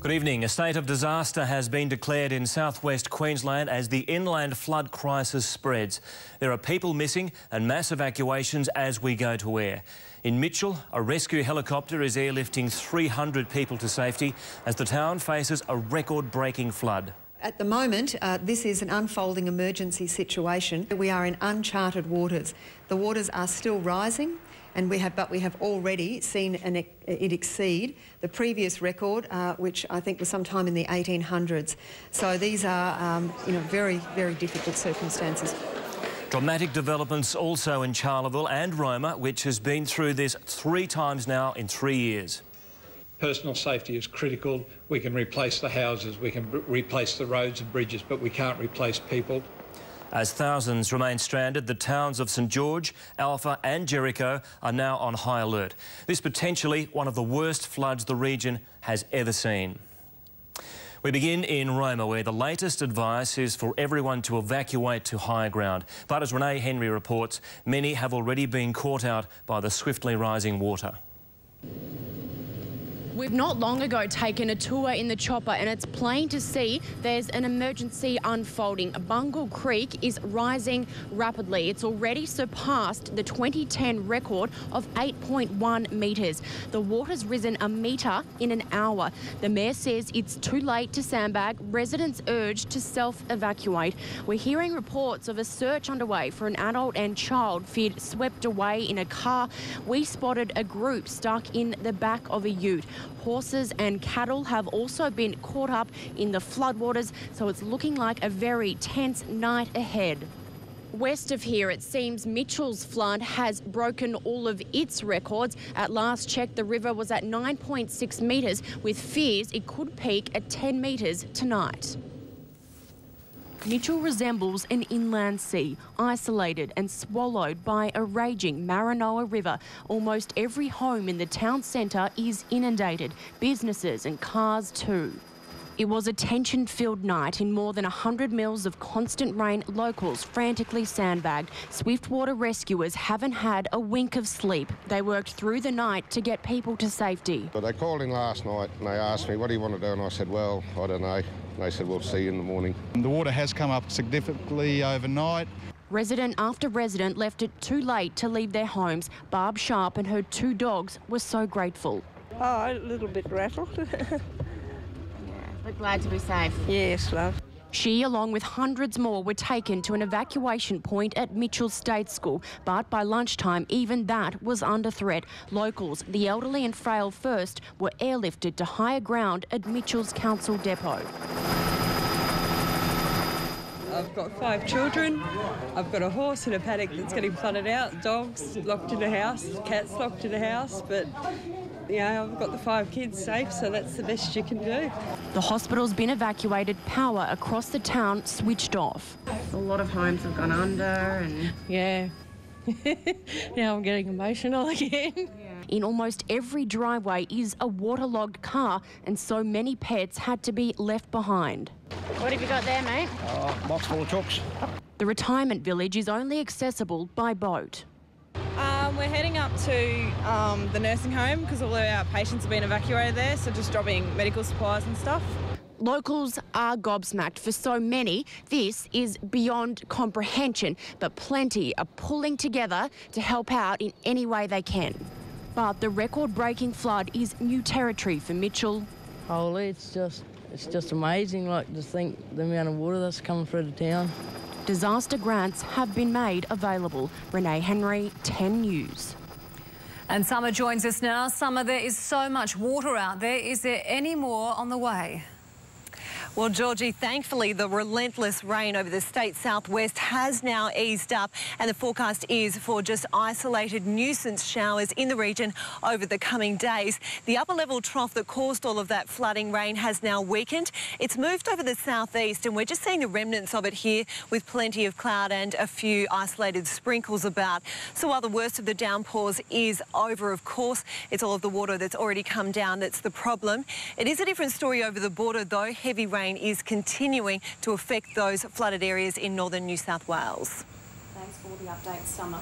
Good evening. A state of disaster has been declared in southwest Queensland as the inland flood crisis spreads. There are people missing and mass evacuations as we go to air. In Mitchell, a rescue helicopter is airlifting 300 people to safety as the town faces a record-breaking flood. At the moment, this is an unfolding emergency situation. We are in uncharted waters. The waters are still rising, and we have already seen it exceed the previous record, which I think was sometime in the 1800s. So these are, very, very difficult circumstances. Dramatic developments also in Charleville and Roma, which has been through this 3 times now in 3 years. Personal safety is critical. We can replace the houses, we can replace the roads and bridges, but we can't replace people. As thousands remain stranded, the towns of St George, Alpha and Jericho are now on high alert. This potentially one of the worst floods the region has ever seen. We begin in Roma, where the latest advice is for everyone to evacuate to higher ground. But as Renee Henry reports, many have already been caught out by the swiftly rising water. We've not long ago taken a tour in the chopper and it's plain to see there's an emergency unfolding. Bungle Creek is rising rapidly. It's already surpassed the 2010 record of 8.1 metres. The water's risen a metre in an hour. The mayor says it's too late to sandbag. Residents urged to self-evacuate. We're hearing reports of a search underway for an adult and child feared swept away in a car. We spotted a group stuck in the back of a ute. Horses and cattle have also been caught up in the floodwaters, so it's looking like a very tense night ahead. West of here, it seems Mitchell's flood has broken all of its records. At last check, the river was at 9.6 metres, with fears it could peak at 10 metres tonight. Mitchell resembles an inland sea, isolated and swallowed by a raging Maranoa River. Almost every home in the town centre is inundated, businesses and cars too. It was a tension-filled night. In more than 100 mils of constant rain, locals frantically sandbagged. Swiftwater rescuers haven't had a wink of sleep. They worked through the night to get people to safety. But they called in last night and they asked me, what do you want to do? And I said, well, I don't know. They said, we'll see you in the morning. The water has come up significantly overnight. Resident after resident left it too late to leave their homes. Barb Sharp and her 2 dogs were so grateful. Oh, a little bit rattled. We're glad to be safe. Yes, love. She, along with hundreds more, were taken to an evacuation point at Mitchell State School, but by lunchtime, even that was under threat. Locals, the elderly and frail first, were airlifted to higher ground at Mitchell's council depot. I've got 5 children. I've got a horse in a paddock that's getting flooded out, dogs locked in a house, cats locked in a house, but I've got the 5 kids safe, so that's the best you can do. The hospital's been evacuated, power across the town switched off. A lot of homes have gone under and... Yeah. Now I'm getting emotional again. In almost every driveway is a waterlogged car, and so many pets had to be left behind. What have you got there, mate? Box full of chooks. The retirement village is only accessible by boat. We're heading up to the nursing home because all of our patients have been evacuated there, so just dropping medical supplies and stuff. Locals are gobsmacked. For so many, this is beyond comprehension, but plenty are pulling together to help out in any way they can. But the record-breaking flood is new territory for Mitchell. Holy, it's just amazing, like, to think the amount of water that's coming through the town. Disaster grants have been made available. Renee Henry, 10 News. And Summer joins us now. Summer, there is so much water out there. Is there any more on the way? Well, Georgie, thankfully the relentless rain over the state southwest has now eased up, and the forecast is for just isolated nuisance showers in the region over the coming days. The upper level trough that caused all of that flooding rain has now weakened. It's moved over the southeast and we're just seeing the remnants of it here with plenty of cloud and a few isolated sprinkles about. So while the worst of the downpours is over, of course, it's all of the water that's already come down that's the problem. It is a different story over the border though. Heavy rain is continuing to affect those flooded areas in northern New South Wales. Thanks for the update, Summer.